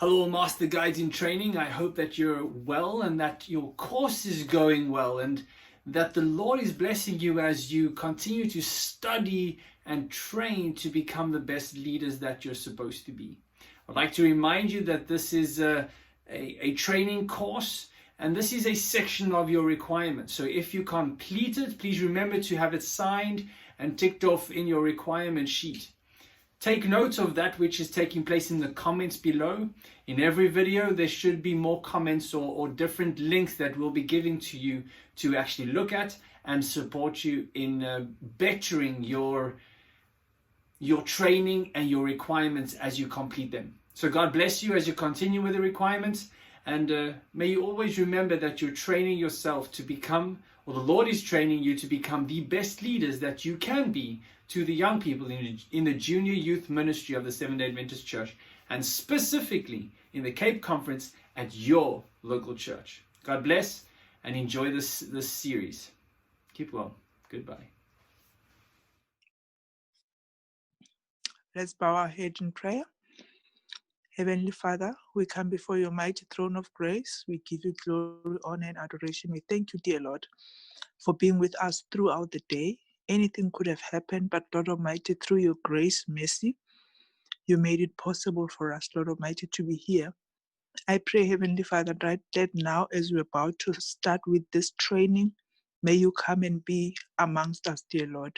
Hello, Master Guides in Training. I hope that you're well and that your course is going well and that the Lord is blessing you as you continue to study and train to become the best leaders that you're supposed to be. I'd like to remind you that this is a training course and this is a section of your requirements. So if you complete it, please remember to have it signed and ticked off in your requirement sheet. Take note of that which is taking place in the comments below. In every video, there should be more comments or different links that we'll be giving to you to actually look at and support you in bettering your training and your requirements as you complete them. So God bless you as you continue with the requirements, and may you always remember that you're training yourself to become, or the Lord is training you to become the best leaders that you can be to the young people in the junior youth ministry of the Seventh-day Adventist Church, and specifically in the Cape Conference at your local church. God bless and enjoy this series. Keep well. Goodbye. Let's bow our head in prayer. Heavenly Father, we come before your mighty throne of grace. We give you glory, honor, and adoration. We thank you, dear Lord, for being with us throughout the day. Anything could have happened, but Lord Almighty, through your grace, mercy, you made it possible for us, Lord Almighty, to be here. I pray, Heavenly Father, that now as we're about to start with this training, may you come and be amongst us, dear Lord.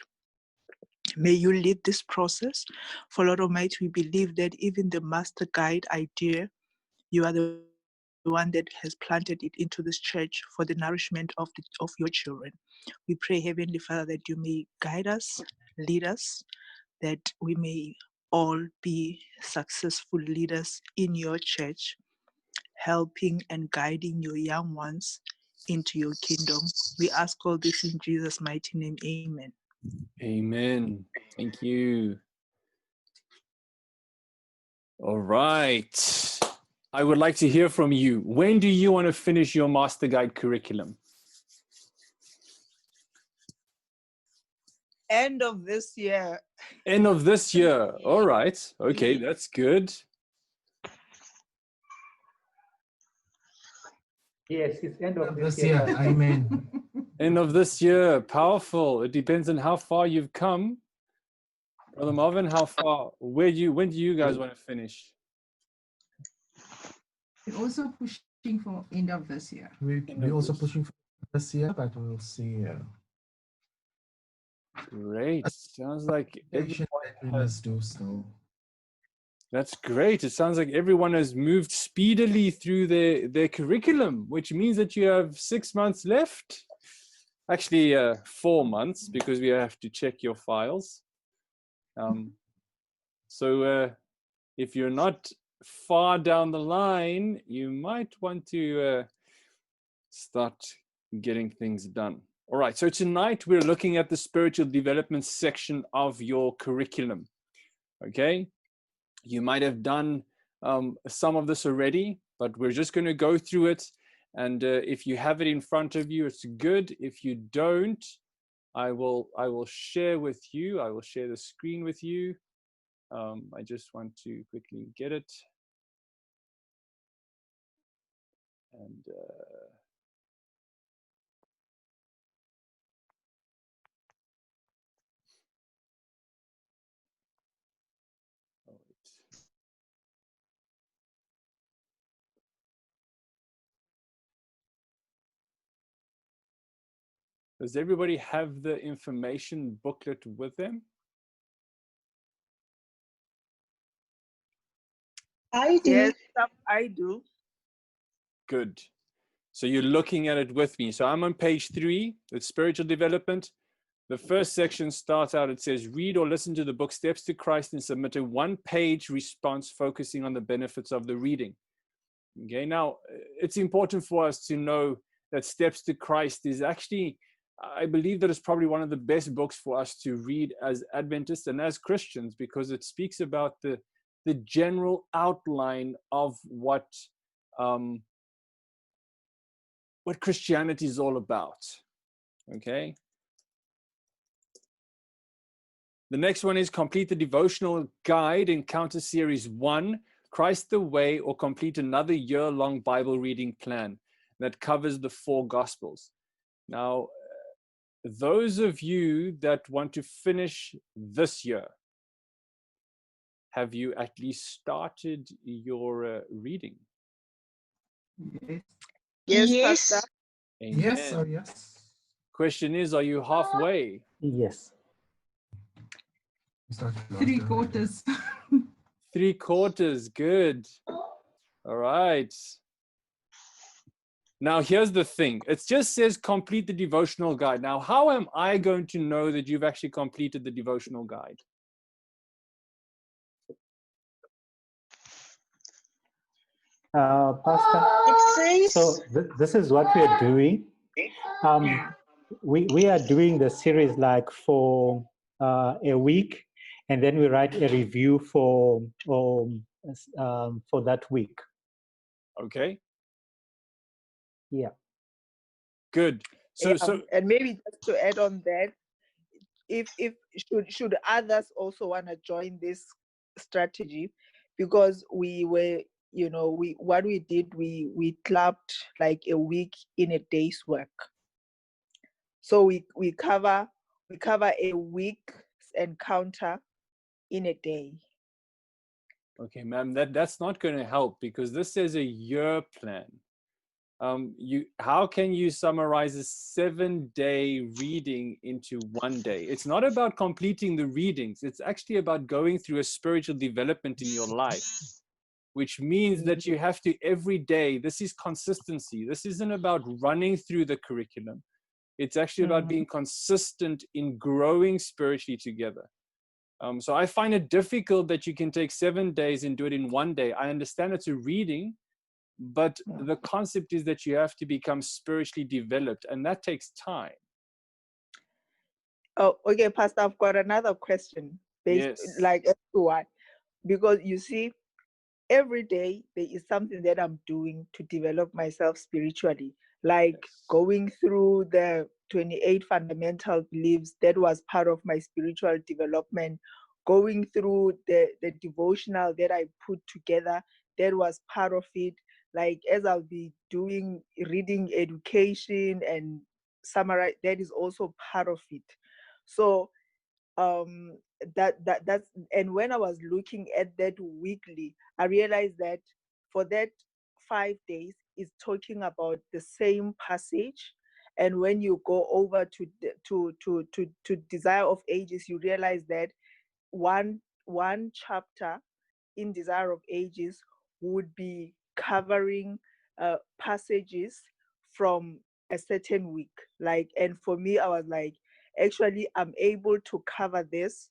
May you lead this process. For Lord Almighty, we believe that even the master guide idea, you are the one that has planted it into this church for the nourishment of your children. We pray, Heavenly Father, that you may guide us, lead us, that we may all be successful leaders in your church, helping and guiding your young ones into your kingdom. We ask all this in Jesus' mighty name. Amen. Amen. Thank you. All right. I would like to hear from you. When do you want to finish your Masterguide curriculum? End of this year. End of this year. All right. Okay, that's good. Yes, it's end of this year. Amen. End of this year. Powerful. It depends on how far you've come. Brother Marvin, how far? When do you guys want to finish? We're also pushing for end of this year. We're also pushing for this year, but we'll see. Great. Sounds like everyone we must do so. That's great. It sounds like everyone has moved speedily through their curriculum, which means that you have 6 months left. Actually, 4 months, because we have to check your files. So if you're not far down the line, you might want to start getting things done. All right, so tonight we're looking at the spiritual development section of your curriculum. Okay, you might have done some of this already, but we're just going to go through it. And if you have it in front of you, it's good. If you don't, I will share with you. I will share the screen with you. I just want to quickly get it. And does everybody have the information booklet with them? I do. Yes, I do. Good. So you're looking at it with me. So I'm on page 3, it's spiritual development. The first section starts out, it says, read or listen to the book Steps to Christ and submit a 1-page response focusing on the benefits of the reading. Okay, now it's important for us to know that Steps to Christ is actually, I believe that it's probably one of the best books for us to read as Adventists and as Christians, because it speaks about the general outline of what Christianity is all about. Okay. The next one is complete the devotional guide Encounter Series 1 Christ the Way, or complete another year-long Bible reading plan that covers the 4 Gospels. Now, those of you that want to finish this year, have you at least started your reading? Yes. Yes, Yes. Pastor. Amen. Yes, oh yes. Question is, are you halfway? Yes. We started last 3 year. quarters. 3/4, good. All right. Now, here's the thing. It just says complete the devotional guide. Now, how am I going to know that you've actually completed the devotional guide? Pastor, It so says this is what we are doing. We are doing the series like for a week, and then we write a review for that week. Okay, Yeah. good. So, And maybe just to add on that, if should others also want to join this strategy, because we were, what we did, we clubbed like a week in a day's work. So we cover a week's encounter in a day. okay, ma'am, that's not going to help, because this says a year plan. How can you summarize a 7-day reading into 1 day? It's not about completing the readings. It's actually about going through a spiritual development in your life, which means that you have to every day. This is consistency. This isn't about running through the curriculum. It's actually about being consistent in growing spiritually together. So I find it difficult that you can take 7 days and do it in 1 day. I understand it's a reading, but the concept is that you have to become spiritually developed, and that takes time. Oh, okay, Pastor, I've got another question based Yes. like as to why. Because you see, every day there is something that I'm doing to develop myself spiritually, like going through the 28 fundamental beliefs. That was part of my spiritual development. Going through the devotional that I put together, that was part of it. Like as I'll be doing reading education and summarize, that is also part of it. So that's, and when I was looking at that weekly, I realized that for that 5 days is talking about the same passage. And when you go over to Desire of Ages, you realize that one chapter in Desire of Ages would be covering passages from a certain week. Like, and for me, I was like, actually, I'm able to cover this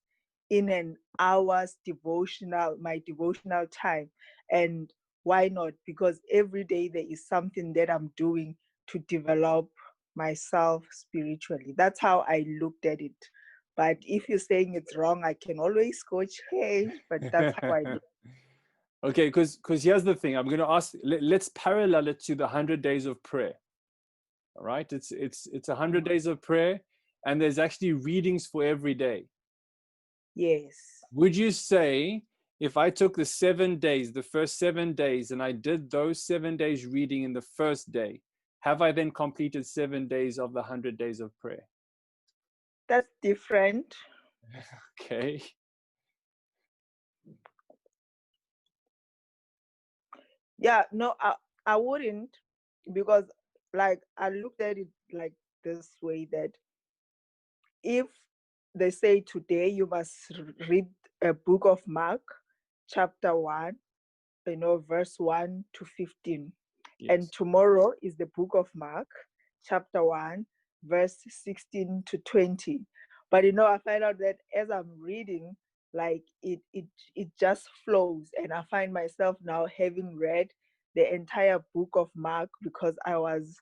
in an hour's devotional, my devotional time. And why not? Because every day there is something that I'm doing to develop myself spiritually. That's how I looked at it. But if you're saying it's wrong, I can always go change. But that's how I look. Okay, because here's the thing. I'm going to ask. Let's parallel it to the 100 days of prayer. All right, it's 100 days of prayer, and there's actually readings for every day. Yes. Would you say if I took the 7 days, the first 7 days, and I did those 7 days reading in the first day, have I then completed 7 days of the 100 days of prayer? That's different. Okay. Yeah, no, I wouldn't, because like I looked at it like this way, that if they say today you must read a book of Mark, chapter 1, verse 1 to 15. Yes. And tomorrow is the book of Mark, chapter 1, verse 16 to 20. But I find out that as I'm reading, like it just flows, and I find myself now having read the entire book of Mark, because I was,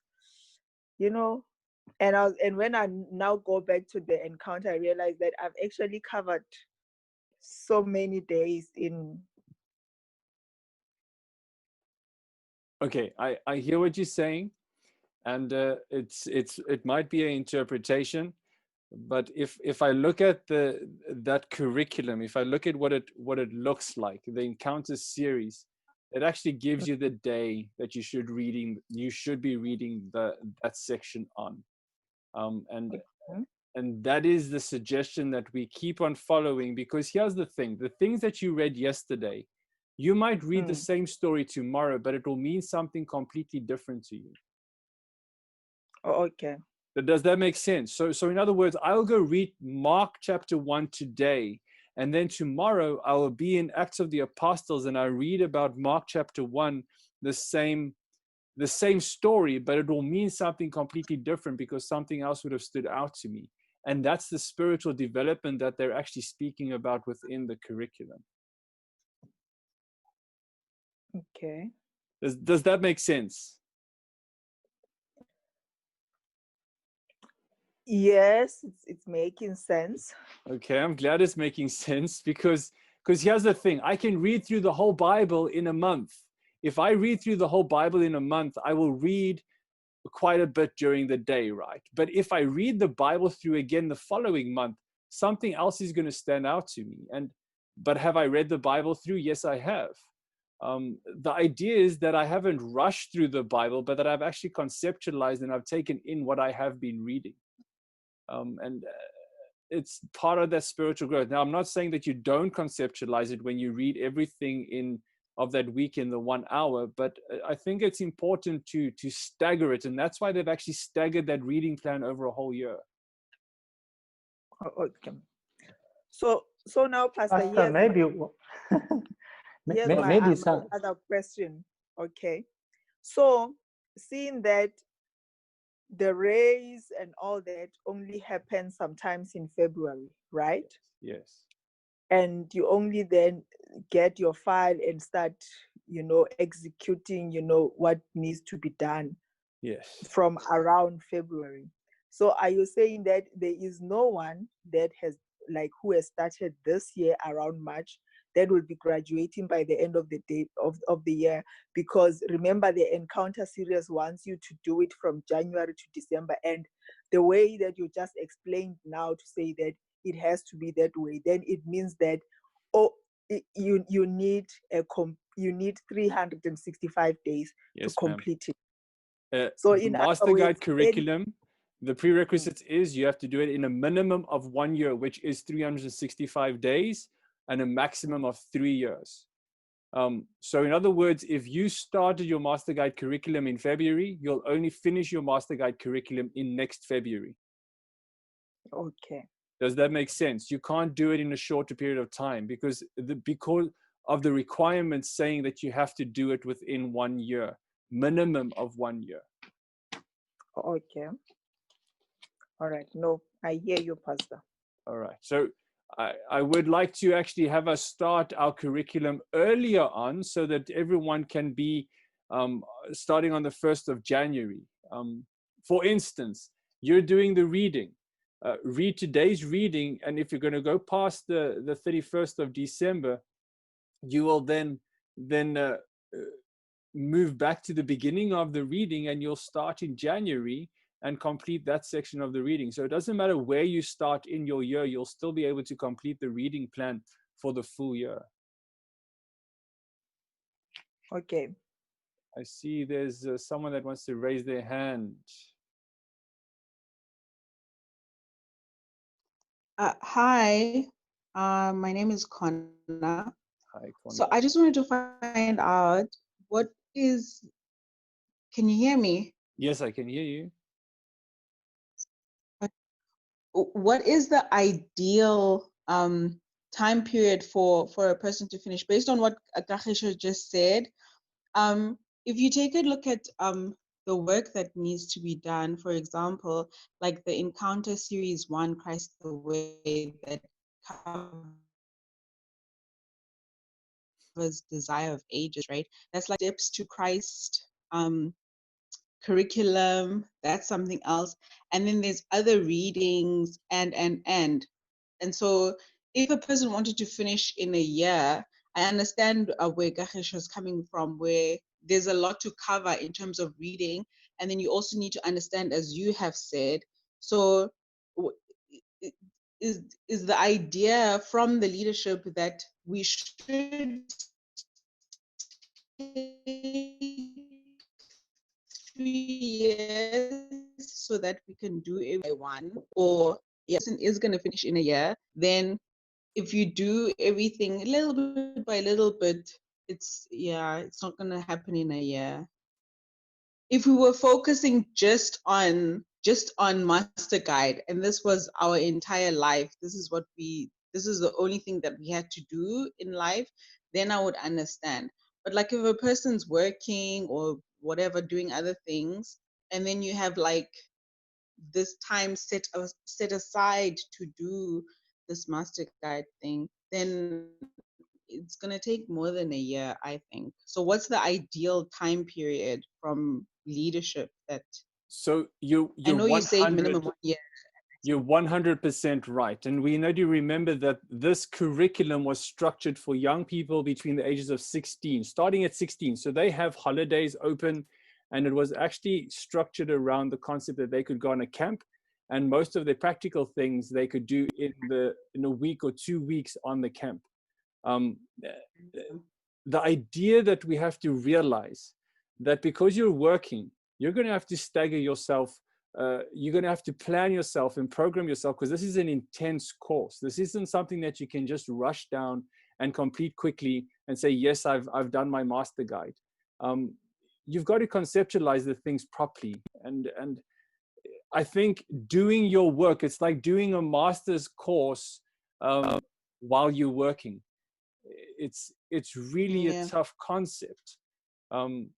and when I now go back to the encounter, I realize that I've actually covered so many days in. Okay, I hear what you're saying, and it might be an interpretation, but if I look at that curriculum, if I look at what it looks like, the encounter series, It actually gives you the day that you should be reading that section on. And that is the suggestion that we keep on following, because here's the thing: the things that you read yesterday, you might read the same story tomorrow, but it will mean something completely different to you. Okay. Does that make sense? So in other words, I'll go read Mark chapter 1 today, and then tomorrow I will be in Acts of the Apostles and I read about Mark chapter 1, the same story, but it will mean something completely different because something else would have stood out to me. And that's the spiritual development that they're actually speaking about within the curriculum. Okay. Does that make sense? Yes, it's making sense. Okay, I'm glad it's making sense, because here's the thing: I can read through the whole Bible in a month. If I read through the whole Bible in a month, I will read quite a bit during the day, right? But if I read the Bible through again the following month, something else is going to stand out to me. But have I read the Bible through? Yes, I have. The idea is that I haven't rushed through the Bible, but that I've actually conceptualized and I've taken in what I have been reading. And it's part of that spiritual growth. Now, I'm not saying that you don't conceptualize it when you read everything of that week in the 1 hour, but I think it's important to stagger it. And that's why they've actually staggered that reading plan over a whole year. Okay. So now, Pastor, Pastor, maybe here's maybe my some. other question. Okay. So seeing that the raise and all that only happens sometimes in February, right? Yes. And you only then get your file and start, executing, what needs to be done. Yes. From around February. So are you saying that there is no one that who has started this year around March that will be graduating by the end of the year? Because remember, the Encounter series wants you to do it from January to December, and the way that you just explained now to say that it has to be that way, then it means that you need 365 days to complete it. So in Masterguide Curriculum, the prerequisites is you have to do it in a minimum of 1 year, which is 365 days, and a maximum of 3 years. So in other words, if you started your Masterguide Curriculum in February, you'll only finish your Masterguide Curriculum in next February. Okay. Does that make sense? You can't do it in a shorter period of time because of the requirements saying that you have to do it within 1 year. Minimum of 1 year. Okay. All right. No, I hear you, Pastor. All right. So I would like to actually have us start our curriculum earlier on so that everyone can be starting on the 1st of January. For instance, you're doing the reading. Read today's reading, and if you're going to go past the 31st of December, you will then move back to the beginning of the reading, and you'll start in January and complete that section of the reading. So it doesn't matter where you start in your year, you'll still be able to complete the reading plan for the full year. Okay. I see there's someone that wants to raise their hand. Hi, my name is Connor. Hi, Connor. So I just wanted to find out can you hear me? Yes, I can hear you. What is the ideal time period for a person to finish? Based on what Kagisho just said, if you take a look at the work that needs to be done, for example, like the Encounter Series 1, Christ the Way, that covers Desire of Ages, right? That's like Steps to Christ curriculum, that's something else. And then there's other readings and so if a person wanted to finish in a year, I understand where Kagisho is coming from, where there's a lot to cover in terms of reading, and then you also need to understand, as you have said. So is the idea from the leadership that we should years so that we can do it by one, or person is going to finish in a year, then if you do everything little bit by little bit, it's not going to happen in a year. If we were focusing just on Masterguide, and this was our entire life, this is the only thing that we had to do in life, then I would understand. But like if a person's working or whatever, doing other things, and then you have like this time set aside to do this Masterguide thing, then it's going to take more than a year, I think. So what's the ideal time period from leadership that So I know you say 100 minimum 1 year. you're 100% right. And we need to remember that this curriculum was structured for young people between the ages of 16, starting at 16. So they have holidays open, and it was actually structured around the concept that they could go on a camp, and most of the practical things they could do in a week or 2 weeks on the camp. The idea that we have to realize that because you're working, you're going to have to stagger yourself. You're going to have to plan yourself and program yourself, because this is an intense course. This isn't something that you can just rush down and complete quickly and say, yes, I've done my Masterguide. You've got to conceptualize the things properly. And I think doing your work, it's like doing a master's course while you're working. It's really a tough concept. And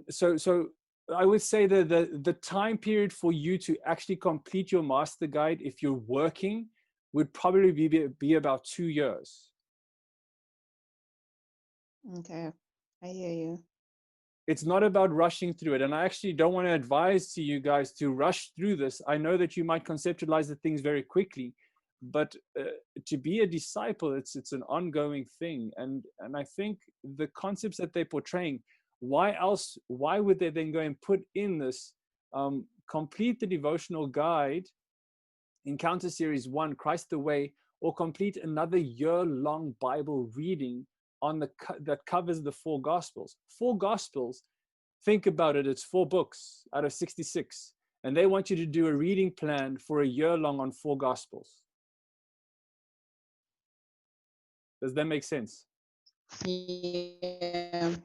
so I would say that the time period for you to actually complete your Masterguide, if you're working, would probably be about 2 years. Okay, I hear you. It's not about rushing through it. And I actually don't want to advise to you guys to rush through this. I know that you might conceptualize the things very quickly, but to be a disciple, it's an ongoing thing. And I think the concepts that they're portraying, why would they then go and put in this, complete the devotional guide, Encounter Series 1, Christ the Way, or complete another year-long Bible reading that covers the 4 Gospels. 4 Gospels, think about it, it's 4 books out of 66. And they want you to do a reading plan for a year long on 4 Gospels. Does that make sense? Yeah.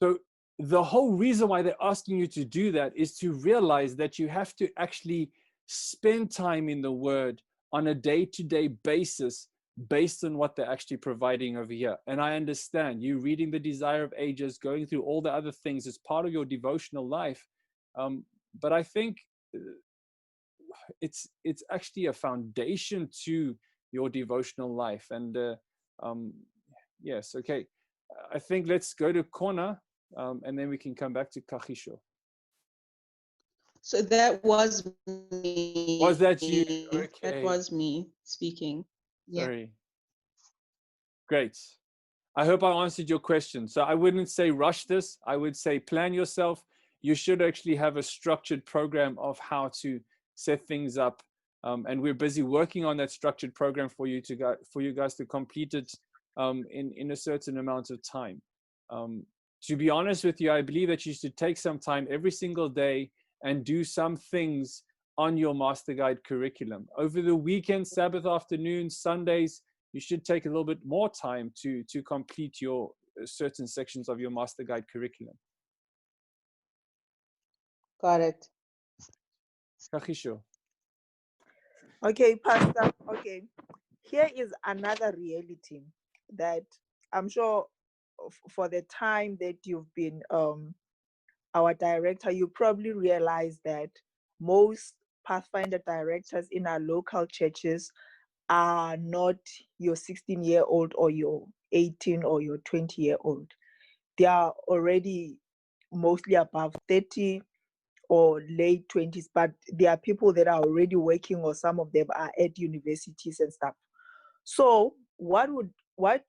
So the whole reason why they're asking you to do that is to realize that you have to actually spend time in the Word on a day-to-day basis based on what they're actually providing over here. And I understand you reading the Desire of Ages, going through all the other things as part of your devotional life. But I think it's actually a foundation to your devotional life. And yes, okay. I think let's go to Kona, and then we can come back to Kagisho. So that was me. Was that you? Okay. That was me speaking. Yeah. Sorry. Great. I hope I answered your question. So I wouldn't say rush this. I would say plan yourself. You should actually have a structured program of how to set things up. And we're busy working on that structured program for you guys to complete it in a certain amount of time. To be honest with you, I believe that you should take some time every single day and do some things on your Masterguide curriculum. Over the weekend, Sabbath afternoons, Sundays, you should take a little bit more time to complete your certain sections of your Masterguide curriculum. Got it. Kagisho. Okay, Pastor. Okay, here is another reality that I'm sure for the time that you've been our director, you probably realize that most Pathfinder directors in our local churches are not your 16-year-old or your 18 or your 20-year-old. They are already mostly above 30 or late 20s, but there are people that are already working, or some of them are at universities and stuff. So what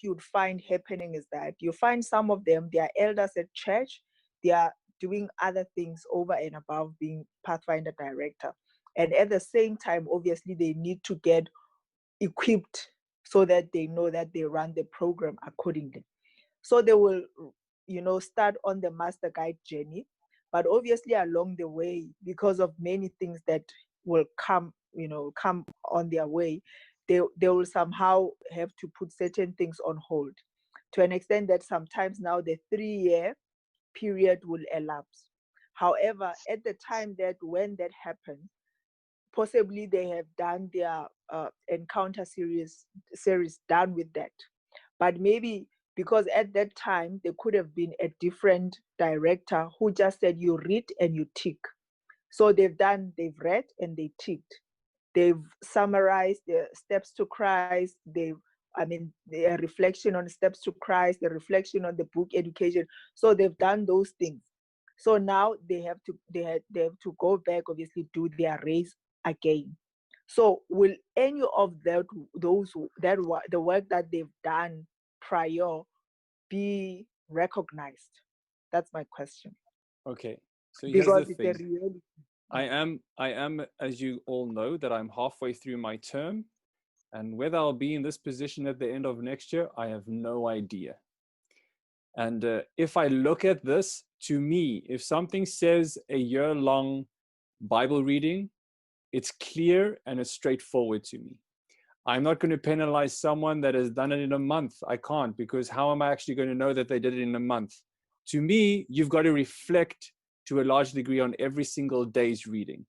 you'd find happening is that you find some of them, they are elders at church, they are doing other things over and above being Pathfinder director. And at the same time, obviously, they need to get equipped so that they know that they run the program accordingly. So they will, start on the Masterguide journey, But obviously along the way, because of many things that will come, come on their way, they will somehow have to put certain things on hold, to an extent that sometimes now the 3-year period will elapse. However, at the time that when that happens, possibly they have done their encounter series done with that. But maybe because at that time there could have been a different director who just said you read and you tick. So they've read and they ticked. They've summarized the steps to Christ. The reflection on steps to Christ, the reflection on the book education. So they've done those things. So now they have to go back, obviously, do their race again. So will any of the work that they've done prior be recognized? That's my question. Okay, so here's the Because it's thing. a reality. I am, as you all know, that I'm halfway through my term, and whether I'll be in this position at the end of next year, I have no idea. And if I look at this, to me, if something says a year-long Bible reading, it's clear and it's straightforward to me. I'm not going to penalize someone that has done it in a month. I can't, because how am I actually going to know that they did it in a month? To me, you've got to reflect to a large degree on every single day's reading.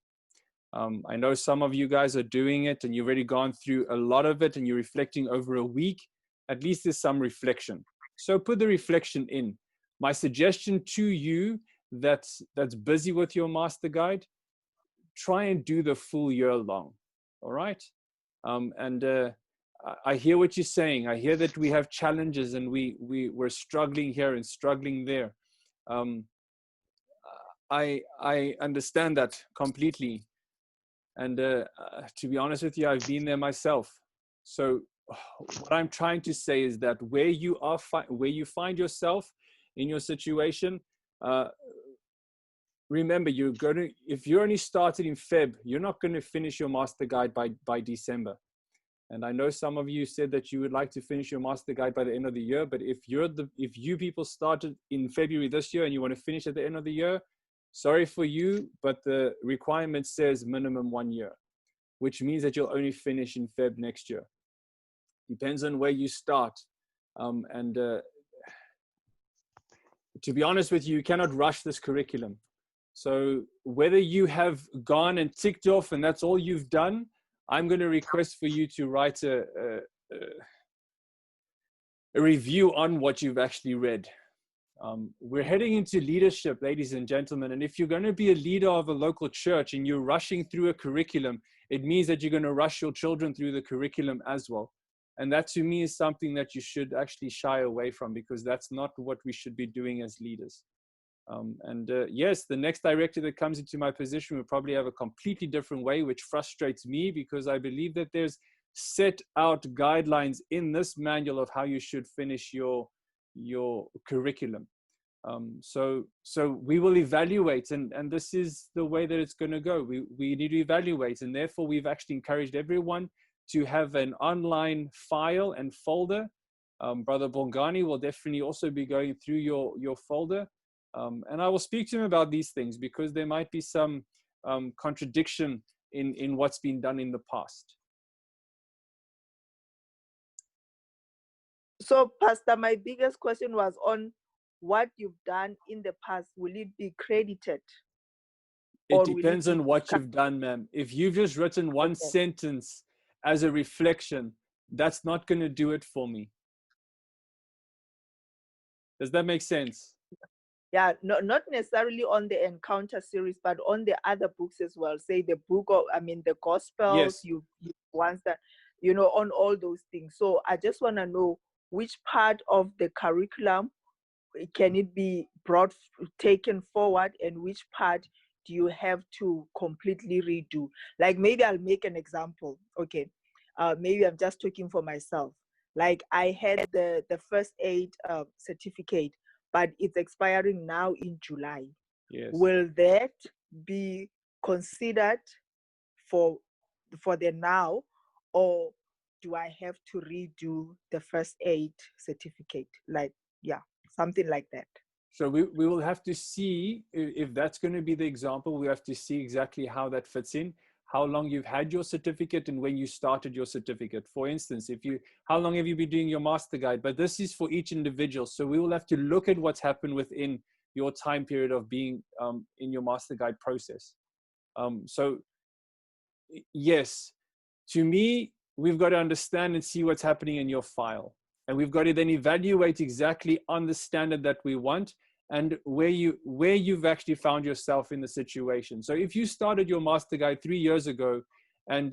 I know some of you guys are doing it and you've already gone through a lot of it and you're reflecting over a week. At least there's some reflection. So put the reflection in. My suggestion to you that's busy with your master guide, try and do the full year long. All right. I hear what you're saying. I hear that we have challenges and we're struggling here and struggling there. I understand that completely. And to be honest with you, I've been there myself. So what I'm trying to say is that where you find yourself in your situation, remember, if you're only started in Feb, you're not going to finish your master guide by December. And I know some of you said that you would like to finish your master guide by the end of the year, but if you people started in February this year and you want to finish at the end of the year, sorry for you, but the requirement says minimum 1 year, which means that you'll only finish in Feb next year. Depends on where you start. To be honest with you, you cannot rush this curriculum. So whether you have gone and ticked off and that's all you've done, I'm going to request for you to write a review on what you've actually read. We're heading into leadership, ladies and gentlemen. And if you're going to be a leader of a local church and you're rushing through a curriculum, it means that you're going to rush your children through the curriculum as well. And that to me is something that you should actually shy away from, because that's not what we should be doing as leaders. Yes, the next director that comes into my position will probably have a completely different way, which frustrates me, because I believe that there's set out guidelines in this manual of how you should finish your curriculum. So we will evaluate, and this is the way that it's going to go. We need to evaluate, and therefore we've actually encouraged everyone to have an online file and folder. Brother Bongani will definitely also be going through your folder. And I will speak to him about these things, because there might be some contradiction in what's been done in the past. So, Pastor, my biggest question was on what you've done in the past. Will it be credited? It depends on what you've done, ma'am. If you've just written one sentence as a reflection, that's not going to do it for me. Does that make sense? Yeah, not necessarily on the Encounter series, but on the other books as well. Say the book of, the Gospels, yes. you once that, on all those things. So I just want to know which part of the curriculum can it be taken forward, and which part do you have to completely redo? Like, maybe I'll make an example. Okay, maybe I'm just talking for myself. Like, I had the first aid certificate, but it's expiring now in July. Yes. Will that be considered for the now, or do I have to redo the first aid certificate? Like, yeah, something like that. So we will have to see if that's going to be the example. We have to see exactly how that fits in, how long you've had your certificate and when you started your certificate. For instance, how long have you been doing your Masterguide? But this is for each individual. So we will have to look at what's happened within your time period of being in your Masterguide process. So yes, to me, we've got to understand and see what's happening in your file. And we've got to then evaluate exactly on the standard that we want and where you've actually found yourself in the situation. So if you started your Masterguide 3 years ago and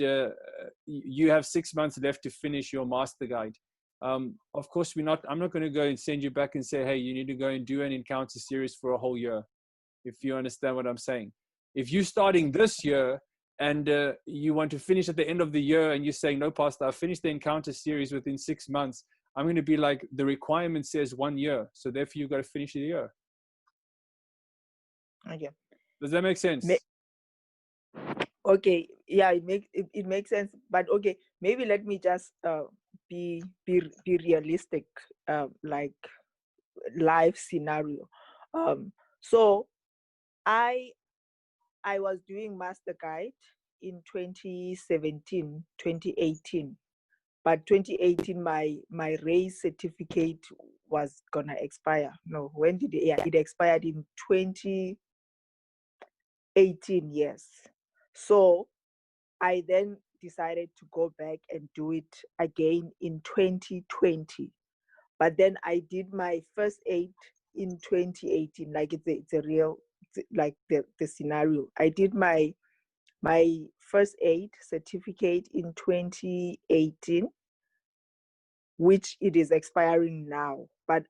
you have 6 months left to finish your Masterguide, of course, I'm not going to go and send you back and say, hey, you need to go and do an encounter series for a whole year, if you understand what I'm saying. If you're starting this year and you want to finish at the end of the year and you're saying, no, Pastor, I've finished the encounter series within 6 months, I'm going to be like, the requirement says 1 year. So therefore, you've got to finish the year. Okay. Does that make sense? Okay. Yeah, it makes sense. But okay, maybe let me just be realistic, like life scenario. So I was doing Masterguide in 2017, 2018. But 2018, my race certificate was gonna expire. No, when did it? Yeah, it expired in 2018. Yes. So I then decided to go back and do it again in 2020. But then I did my first aid in 2018. Like it's a real, like the scenario. I did my first aid certificate in 2018, which it is expiring now. But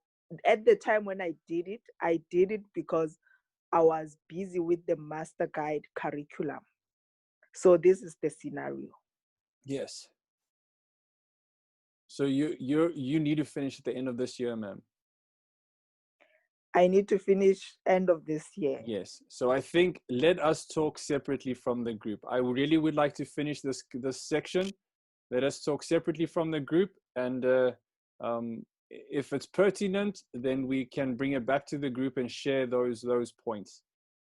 at the time when I did it because I was busy with the Masterguide curriculum. So this is the scenario. Yes. So you need to finish at the end of this year, ma'am. I need to finish end of this year. Yes. So I think let us talk separately from the group. I really would like to finish this section. Let us talk separately from the group, and if it's pertinent, then we can bring it back to the group and share those points.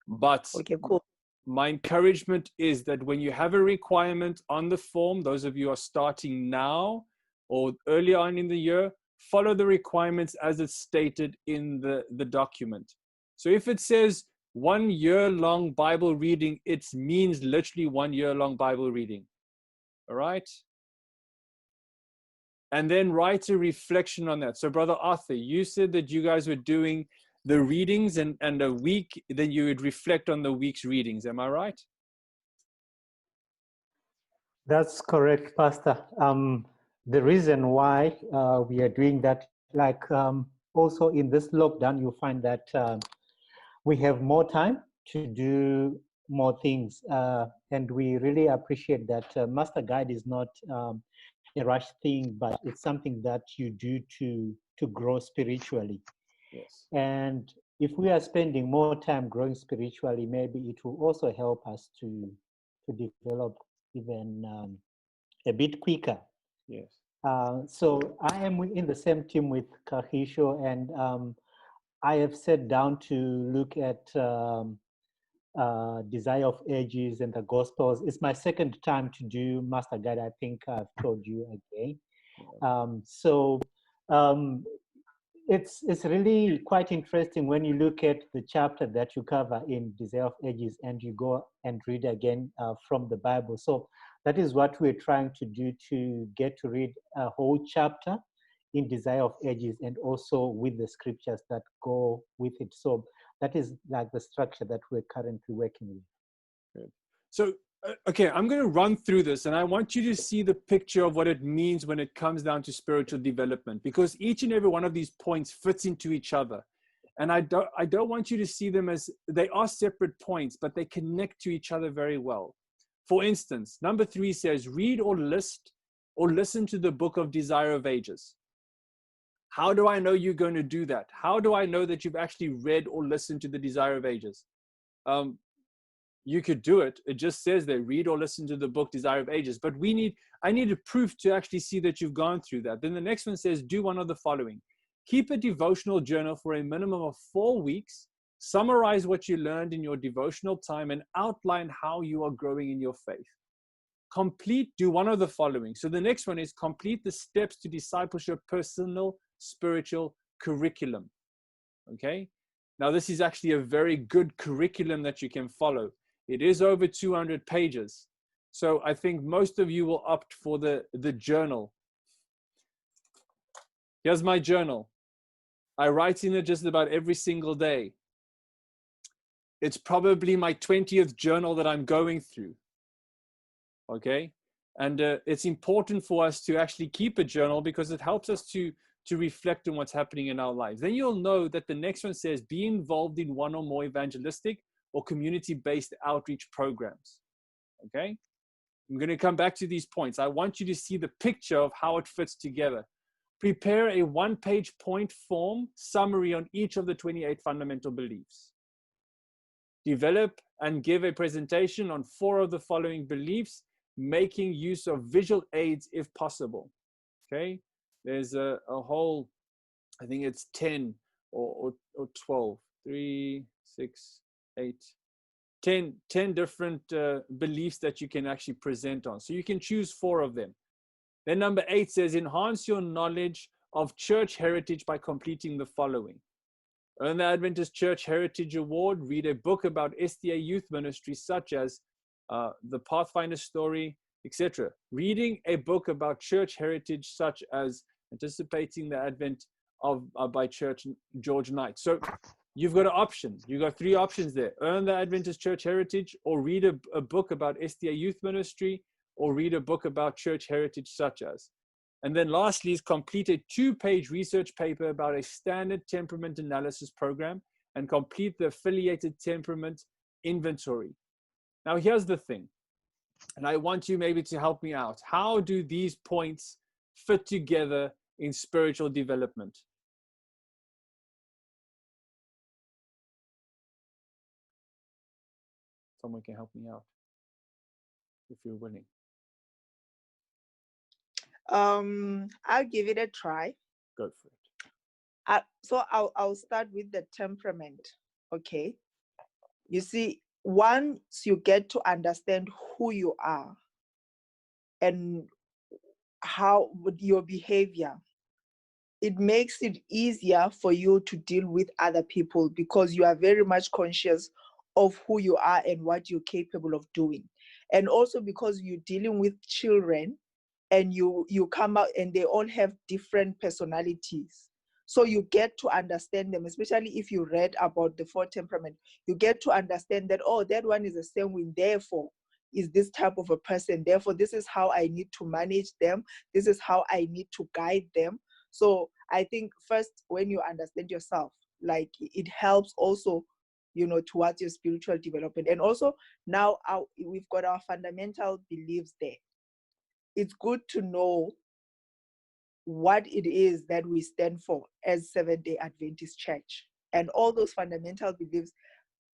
But okay, cool. My encouragement is that when you have a requirement on the form, those of you who are starting now or earlier on in the year, follow the requirements as it's stated in the document. So if it says 1 year long Bible reading, it means literally 1 year long Bible reading. All right. And then write a reflection on that. So Brother Arthur, you said that you guys were doing the readings and a week, then you would reflect on the week's readings. Am I right? That's correct, Pastor. The reason why we are doing that, like also in this lockdown, you find that we have more time to do more things. And we really appreciate that Masterguide is not a rush thing, but it's something that you do to grow spiritually. Yes. And if we are spending more time growing spiritually, maybe it will also help us to develop even a bit quicker. Yes. So I am in the same team with Kahisho, and I have sat down to look at Desire of Ages and the Gospels. It's my second time to do Masterguide. I think I've told you again. It's really quite interesting when you look at the chapter that you cover in Desire of Ages and you go and read again from the Bible. So that is what we're trying to do, to get to read a whole chapter in Desire of Ages and also with the scriptures that go with it. So that is like the structure that we're currently working with. Good. So, okay, I'm going to run through this and I want you to see the picture of what it means when it comes down to spiritual development, because each and every one of these points fits into each other. And I don't want you to see them as they are separate points, but they connect to each other very well. For instance, number 3 says, read or listen to the book of Desire of Ages. How do I know you're going to do that? How do I know that you've actually read or listened to the Desire of Ages? You could do it. It just says there, read or listen to the book Desire of Ages. But I need a proof to actually see that you've gone through that. Then the next one says, do one of the following. Keep a devotional journal for a minimum of 4 weeks. Summarize what you learned in your devotional time and outline how you are growing in your faith. Do one of the following. So the next one is complete the steps to discipleship personal spiritual curriculum. Okay. Now this is actually a very good curriculum that you can follow. It is over 200 pages. So I think most of you will opt for the journal. Here's my journal. I write in it just about every single day. It's probably my 20th journal that I'm going through. Okay. And it's important for us to actually keep a journal because it helps us to reflect on what's happening in our lives. Then you'll know that the next one says, be involved in one or more evangelistic or community-based outreach programs. Okay. I'm going to come back to these points. I want you to see the picture of how it fits together. Prepare a one-page point form summary on each of the 28 fundamental beliefs. Develop and give a presentation on 4 of the following beliefs, making use of visual aids if possible. Okay, there's a whole, I think it's 10 or 12, 3, 6, 8, 10 different beliefs that you can actually present on. So you can choose 4 of them. Then number 8 says, enhance your knowledge of church heritage by completing the following. Earn the Adventist Church Heritage Award, read a book about SDA youth ministry such as The Pathfinder Story, etc. Reading a book about church heritage such as Anticipating the Advent of by Church George Knight. So you've got an option. You've got 3 options there. Earn the Adventist Church Heritage, or read a book about SDA youth ministry, or read a book about church heritage such as. And then lastly is complete a 2-page research paper about a standard temperament analysis program and complete the affiliated temperament inventory. Now here's the thing, and I want you maybe to help me out. How do these points fit together in spiritual development? Someone can help me out if you're willing. I'll give it a try. Go for it. So I'll start with the temperament. Okay. You see, once you get to understand who you are and how with your behavior, it makes it easier for you to deal with other people because you are very much conscious of who you are and what you're capable of doing. And also because you're dealing with children and you come out and they all have different personalities. So you get to understand them, especially if you read about the 4 temperament, you get to understand that, oh, that one is a sanguine, therefore is this type of a person. Therefore, this is how I need to manage them. This is how I need to guide them. So I think first, when you understand yourself, like it helps also, towards your spiritual development. And also now we've got our fundamental beliefs there. It's good to know what it is that we stand for as Seventh-day Adventist Church. And all those fundamental beliefs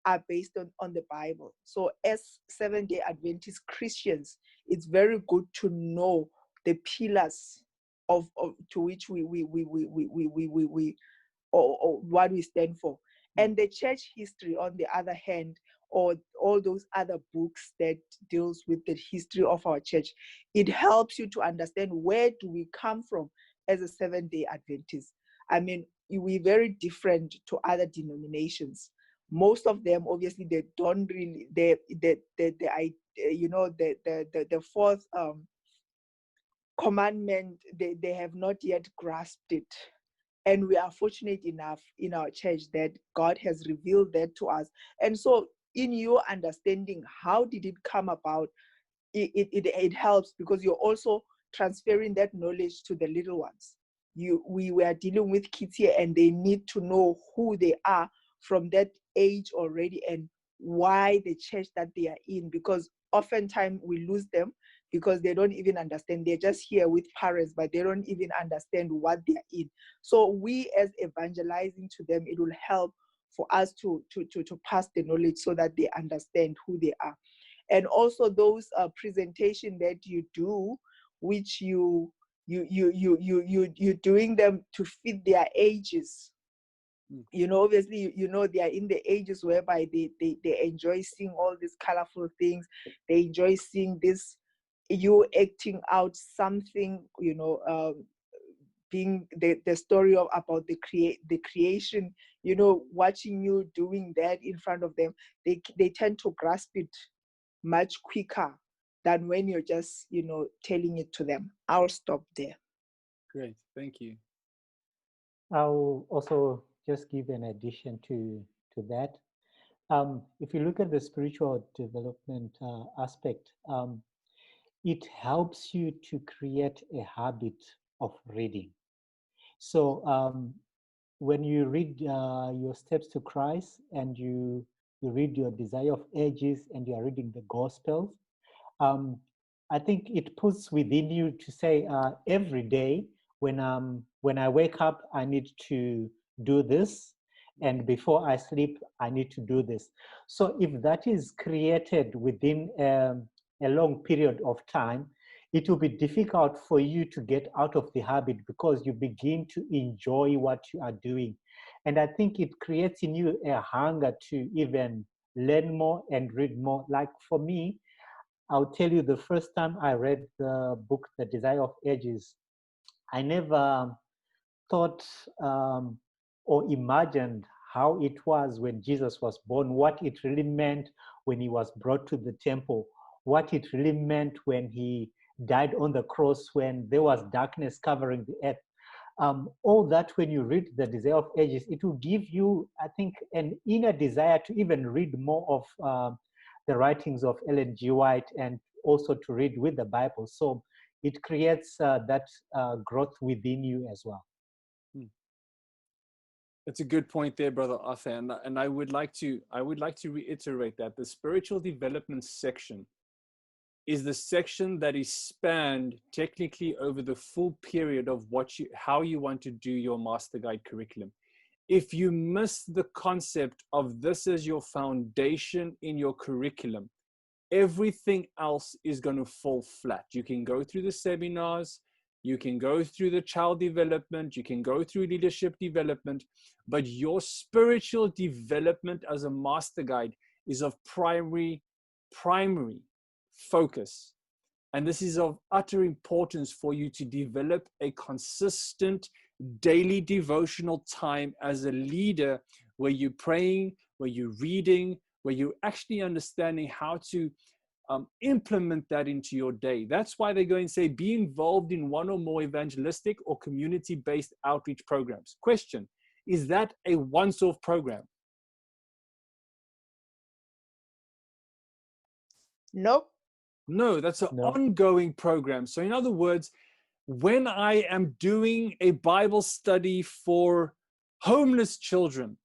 are based on the Bible. So as Seventh-day Adventist Christians, it's very good to know the pillars of to which we or what we stand for. And the church history, on the other hand, or all those other books that deals with the history of our church, it helps you to understand where do we come from as a Seventh-day Adventist. I mean, we're very different to other denominations. Most of them, obviously, they don't really, the 4th commandment, they have not yet grasped it. And we are fortunate enough in our church that God has revealed that to us. And so in your understanding, how did it come about? It helps because you're also transferring that knowledge to the little ones. We were dealing with kids here and they need to know who they are from that age already and why the church that they are in, because oftentimes we lose them because they don't even understand. They're just here with parents, but they don't even understand what they're in. So we, as evangelizing to them, it will help for us to pass the knowledge so that they understand who they are. And also those presentation that you do, which you you're doing them to fit their ages. You know, obviously, you know, they are in the ages whereby they enjoy seeing all these colorful things. They enjoy seeing this, you acting out something, you know, being the story of about the creation, you know, watching you doing that in front of them, they tend to grasp it much quicker than when you're just, you know, telling it to them. I'll stop there. Great, thank you. I'll also just give an addition to that. If you look at the spiritual development aspect, it helps you to create a habit of reading. So when you read your steps to Christ, and you read your desire of ages, and you are reading the Gospels, I think it puts within you to say every day when I wake up, I need to do this, and before I sleep, I need to do this. So if that is created within a long period of time, it will be difficult for you to get out of the habit, because you begin to enjoy what you are doing. And I think it creates in you a hunger to even learn more and read more. Like for me, I'll tell you, the first time I read the book, The Desire of Ages, I never thought or imagined how it was when Jesus was born, what it really meant when he was brought to the temple, what it really meant when he died on the cross, when there was darkness covering the earth. All that, when you read The Desire of Ages, it will give you, I think, an inner desire to even read more of the writings of Ellen G. White, and also to read with the Bible. So it creates that growth within you as well. It's a good point there, Brother Arthur, and I would like to reiterate that the spiritual development section is the section that is spanned technically over the full period of how you want to do your Masterguide curriculum. If you miss the concept of this as your foundation in your curriculum, everything else is going to fall flat. You can go through the seminars, you can go through the child development, you can go through leadership development, but your spiritual development as a Masterguide is of primary focus. And this is of utter importance for you to develop a consistent daily devotional time as a leader, where you're praying, where you're reading, where you're actually understanding how to implement that into your day. That's why they go and say, be involved in one or more evangelistic or community-based outreach programs. Question, is that a once-off program? Nope. No, that's an ongoing program. So in other words, when I am doing a Bible study for homeless children,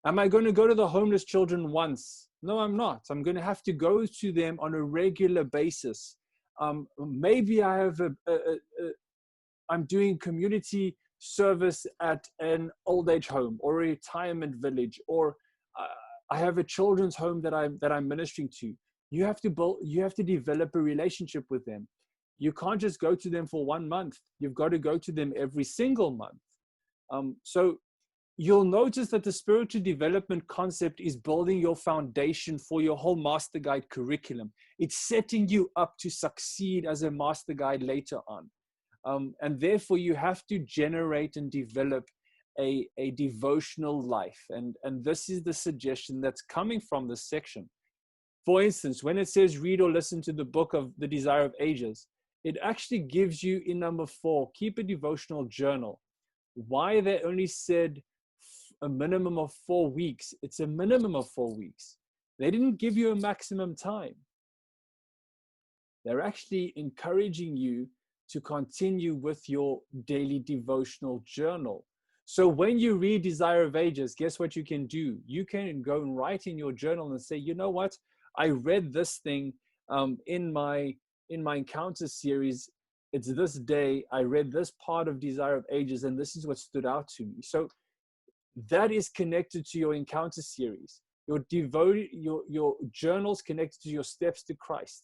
am I going to go to the homeless children once? No, I'm not. I'm going to have to go to them on a regular basis. Maybe I have I'm doing community service at an old age home or a retirement village, or I have a children's home that I'm ministering to. You have to develop a relationship with them. You can't just go to them for 1 month. You've got to go to them every single month. So you'll notice that the spiritual development concept is building your foundation for your whole Masterguide curriculum. It's setting you up to succeed as a Masterguide later on. And therefore, you have to generate and develop a devotional life. And this is the suggestion that's coming from this section. For instance, when it says read or listen to the book of The Desire of Ages, it actually gives you, in number 4, keep a devotional journal. Why they only said a minimum of 4 weeks? It's a minimum of 4 weeks. They didn't give you a maximum time. They're actually encouraging you to continue with your daily devotional journal. So when you read Desire of Ages, guess what you can do? You can go and write in your journal and say, you know what? I read this thing in my encounter series. It's this day. I read this part of Desire of Ages, and this is what stood out to me. So that is connected to your encounter series. Your journals connected to your steps to Christ.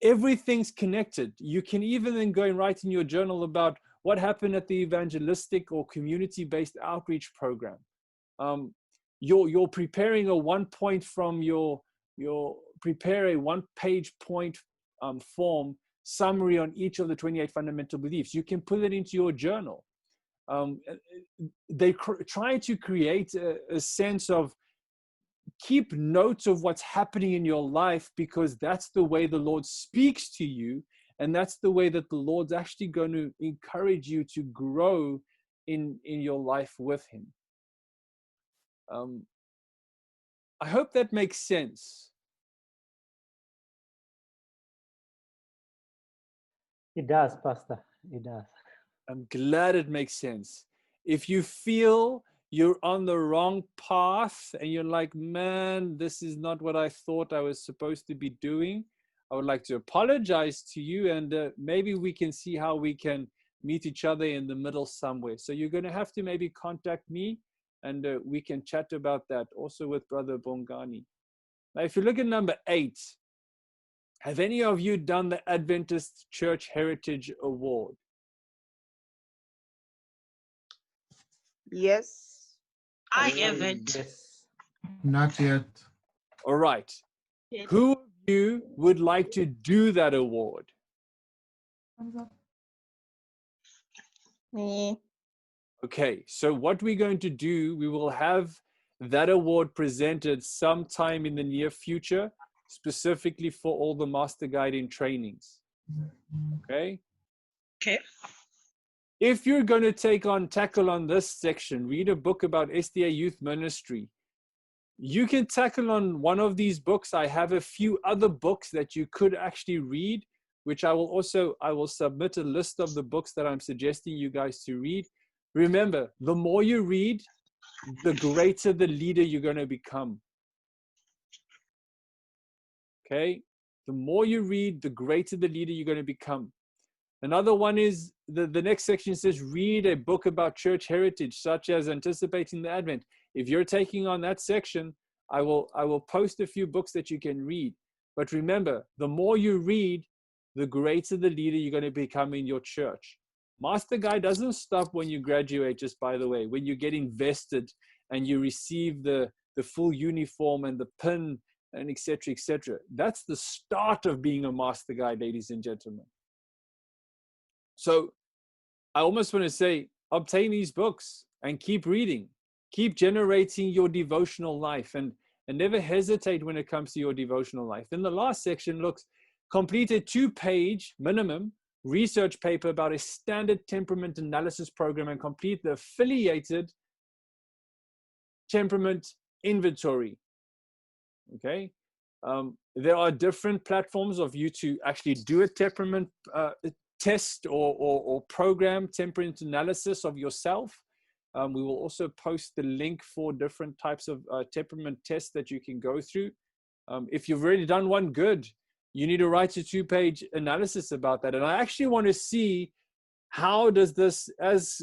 everything's connected. You can even then go and write in your journal about what happened at the evangelistic or community-based outreach program. You're preparing a 1 point from prepare a 1-page point form summary on each of the 28 fundamental beliefs. You can put it into your journal. They try to create a sense of keep notes of what's happening in your life, because that's the way the Lord speaks to you, and that's the way that the Lord's actually going to encourage you to grow in your life with him. I hope that makes sense. It does, Pastor. It does. I'm glad it makes sense. If you feel you're on the wrong path and you're like, man, this is not what I thought I was supposed to be doing, I would like to apologize to you, and maybe we can see how we can meet each other in the middle somewhere. So you're going to have to maybe contact me, and we can chat about that also with Brother Bongani. Now, if you look at number 8, have any of you done the Adventist Church Heritage Award? Yes. I haven't. Yes. Not yet. All right. Who of you would like to do that award? Thumbs up. Me. Okay, so what we're going to do, we will have that award presented sometime in the near future, specifically for all the Master Guiding trainings. Okay? Okay. If you're going to tackle on this section, read a book about SDA Youth Ministry, you can tackle on one of these books. I have a few other books that you could actually read, which I will submit a list of the books that I'm suggesting you guys to read. Remember, the more you read, the greater the leader you're going to become. Okay? The more you read, the greater the leader you're going to become. Another one is the next section says, read a book about church heritage, such as Anticipating the Advent. If you're taking on that section, I will post a few books that you can read. But remember, the more you read, the greater the leader you're going to become in your church. Master Guide doesn't stop when you graduate, just by the way. When you get invested and you receive the full uniform and the pin and etc., etc. That's the start of being a Master Guide, ladies and gentlemen. So I almost want to say, obtain these books and keep reading. Keep generating your devotional life, and never hesitate when it comes to your devotional life. Then the last section looks, complete a 2-page minimum research paper about a standard temperament analysis program and complete the affiliated temperament inventory. Okay. There are different platforms of you to actually do a temperament test or program temperament analysis of yourself. We will also post the link for different types of temperament tests that you can go through. If you've already done one, good. You need to write a 2-page analysis about that. And I actually want to see, how does this, as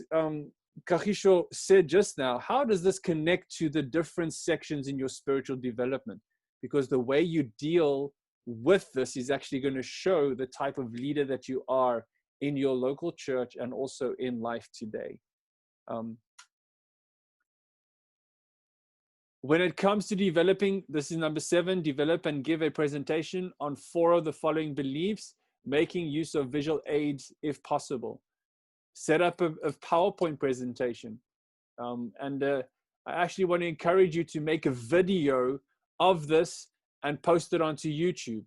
Kagisho said just now, how does this connect to the different sections in your spiritual development? Because the way you deal with this is actually going to show the type of leader that you are in your local church and also in life today. When it comes to developing, this is number 7, develop and give a presentation on 4 of the following beliefs, making use of visual aids if possible. Set up a PowerPoint presentation. I actually want to encourage you to make a video of this and post it onto YouTube.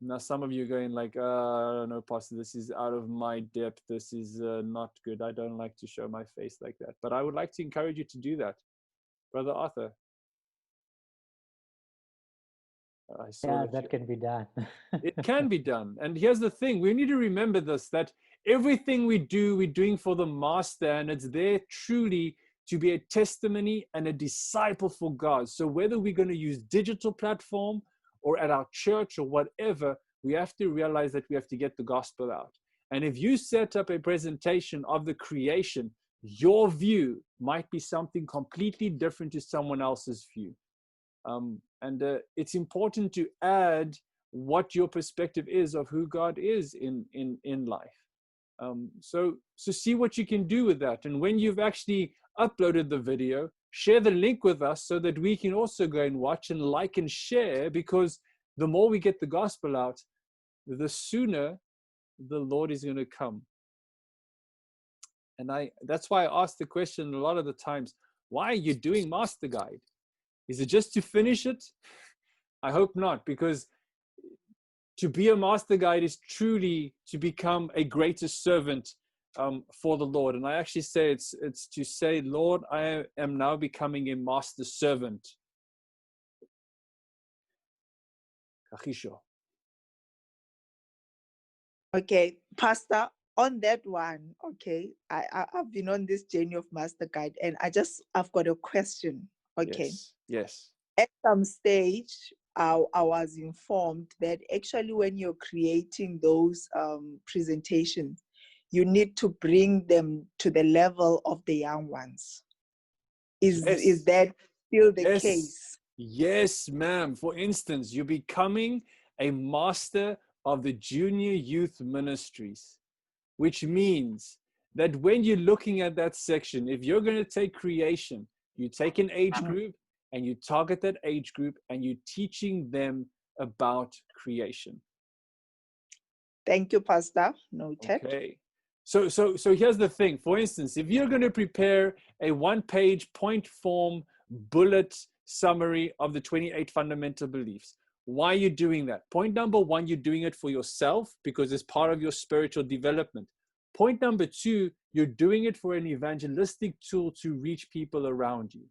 Now, some of you are going like, no, Pastor, this is out of my depth. This is not good. I don't like to show my face like that. But I would like to encourage you to do that. Brother Arthur. That can be done. It can be done. And here's the thing. We need to remember this, that everything we do, we're doing for the Master, and it's there truly to be a testimony and a disciple for God. So whether we're going to use digital platform or at our church or whatever, we have to realize that we have to get the gospel out. And if you set up a presentation of the creation, your view might be something completely different to someone else's view. It's important to add what your perspective is of who God is in life. So see what you can do with that. And when you've actually uploaded the video, share the link with us so that we can also go and watch and like and share, because the more we get the gospel out, the sooner the Lord is going to come. And that's why I ask the question a lot of the times, why are you doing Masterguide? Is it just to finish it? I hope not, because to be a Masterguide is truly to become a greater servant for the Lord. And I actually say it's to say, Lord, I am now becoming a master servant. Kachisho. Okay, Pastor, on that one, okay, I've been on this journey of Masterguide, and I've got a question. Okay. Yes. At some stage, I was informed that actually when you're creating those presentations, you need to bring them to the level of the young ones. Is that still the case? Yes, ma'am. For instance, you're becoming a master of the junior youth ministries, which means that when you're looking at that section, if you're going to take creation, you take an age group and you target that age group and you're teaching them about creation. Thank you, Pastor. Noted. Okay. So here's the thing. For instance, if you're going to prepare a one-page point form bullet summary of the 28 fundamental beliefs, why are you doing that? Point number one, you're doing it for yourself because it's part of your spiritual development. Point number two, you're doing it for an evangelistic tool to reach people around you.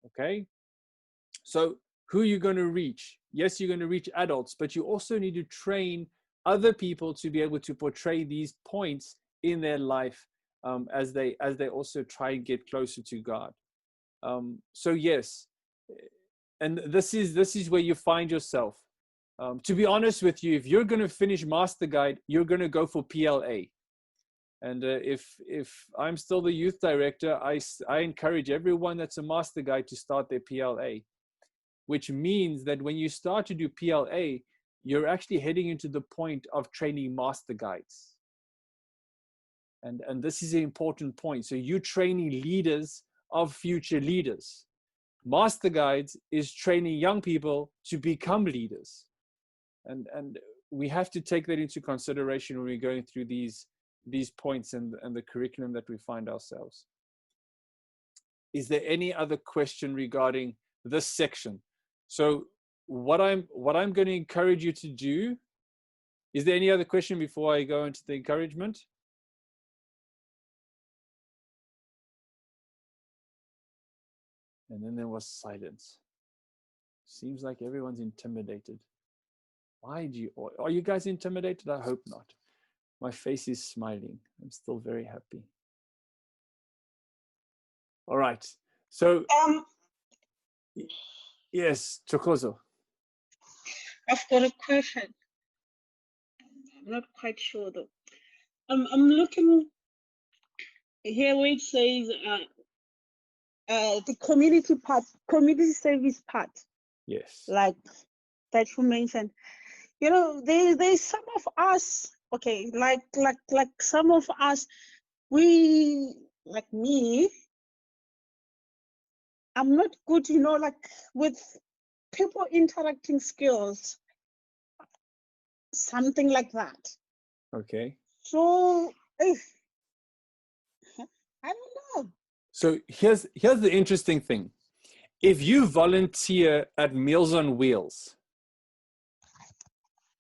Okay? So who are you going to reach? Yes, you're going to reach adults, but you also need to train other people to be able to portray these points in their life as they also try and get closer to God. So yes, and this is where you find yourself. To be honest with you, if you're going to finish Masterguide, you're going to go for PLA. And if I'm still the youth director, I encourage everyone that's a Masterguide to start their PLA, which means that when you start to do PLA, you're actually heading into the point of training Masterguides. And this is an important point. So you're training leaders of future leaders. Masterguides is training young people to become leaders. And we have to take that into consideration when we're going through these points and the curriculum that we find ourselves. Is there any other question regarding this section? So what I'm going to encourage you to do, is there any other question before I go into the encouragement? And then there was silence. Seems like everyone's intimidated. Are you guys intimidated? I hope not. My face is smiling. I'm still very happy. All right. So, yes, Chokozo. I've got a question. I'm not quite sure though. I'm looking here where it says the community service part. Yes. Like that you mentioned. You know, there's some of us, okay, like some of us, we, like me, I'm not good, you know, like with people interacting skills, something like that. Okay. So, I don't know. So here's the interesting thing. If you volunteer at Meals on Wheels,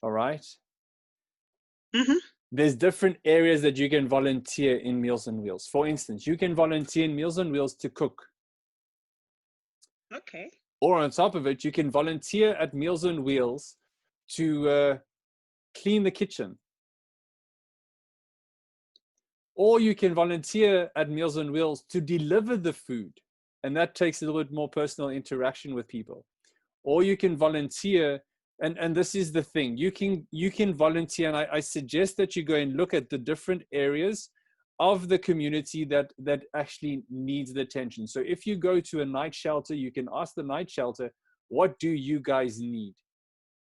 all right, there's different areas that you can volunteer in Meals on Wheels. For instance, you can volunteer in Meals on Wheels to cook. Okay. Or on top of it, you can volunteer at Meals on Wheels to clean the kitchen. Or you can volunteer at Meals on Wheels to deliver the food. And that takes a little bit more personal interaction with people. Or you can volunteer, and this is the thing, you can volunteer, and I suggest that you go and look at the different areas of the community that actually needs the attention. So if you go to a night shelter, you can ask the night shelter, what do you guys need?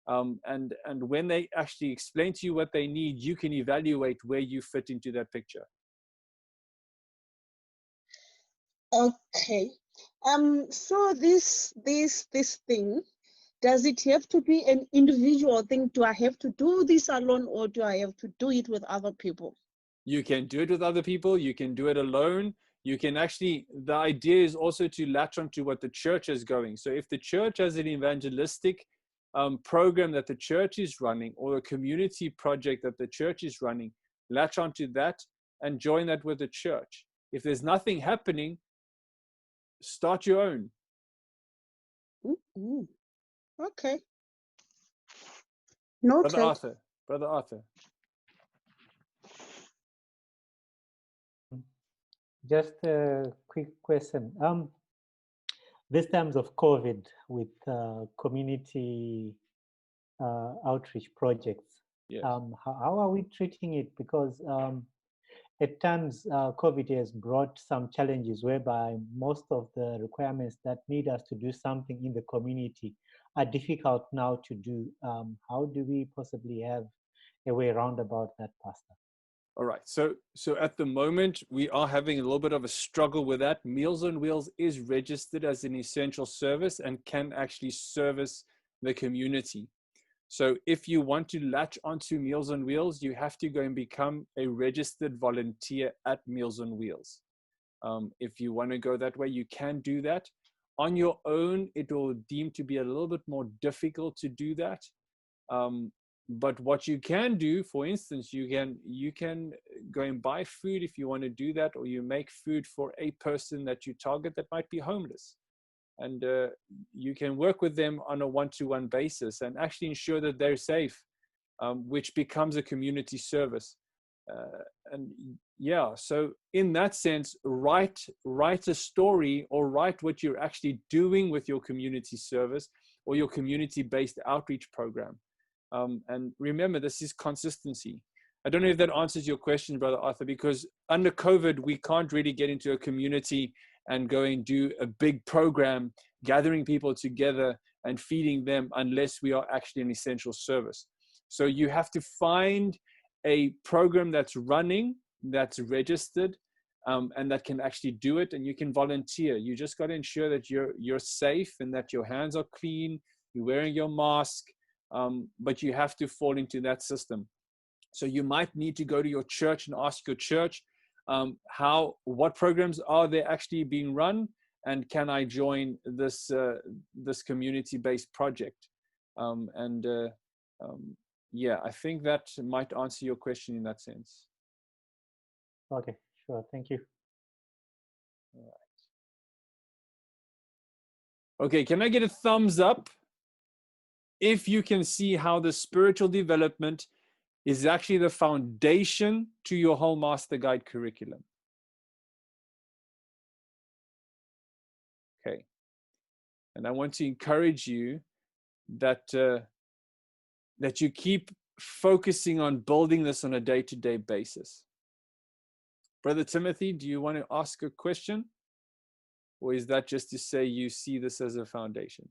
And when they actually explain to you what they need, you can evaluate where you fit into that picture. Okay. So this thing, does it have to be an individual thing? Do I have to do this alone, or do I have to do it with other people? You can do it with other people. You can do it alone. You can actually, the idea is also to latch onto what the church is going. So if the church has an evangelistic program that the church is running, or a community project that the church is running, latch onto that and join that with the church. If there's nothing happening, start your own. Ooh. Okay. Noted. Brother Arthur. Just a quick question. These times of COVID with community outreach projects, Yes. how are we treating it? Because at times COVID has brought some challenges whereby most of the requirements that need us to do something in the community are difficult now to do. How do we possibly have a way around about that, Pastor? All right. So at the moment, we are having a little bit of a struggle with that. Meals on Wheels is registered as an essential service and can actually service the community. So if you want to latch onto Meals on Wheels, you have to go and become a registered volunteer at Meals on Wheels. If you want to go that way, you can do that. On your own, it will deem to be a little bit more difficult to do that. But what you can do, for instance, you can go and buy food if you want to do that, or you make food for a person that you target that might be homeless. And you can work with them on a one-to-one basis and actually ensure that they're safe, which becomes a community service. And yeah, so in that sense, write a story, or write what you're actually doing with your community service or your community-based outreach program. And remember, this is consistency. I don't know if that answers your question, Brother Arthur, because under COVID, we can't really get into a community and go and do a big program, gathering people together and feeding them, unless we are actually an essential service. So you have to find a program that's running, that's registered, and that can actually do it, and you can volunteer. You just got to ensure that you're safe and that your hands are clean, you're wearing your mask, but you have to fall into that system. So you might need to go to your church and ask your church, what programs are there actually being run, and can I join this community-based project? Yeah, I think that might answer your question in that sense. Okay, sure. Thank you. All right. Okay, can I get a thumbs up if you can see how the spiritual development is actually the foundation to your whole Masterguide curriculum? Okay. And I want to encourage you that you keep focusing on building this on a day-to-day basis. Brother Timothy, do you want to ask a question? Or is that just to say you see this as a foundation?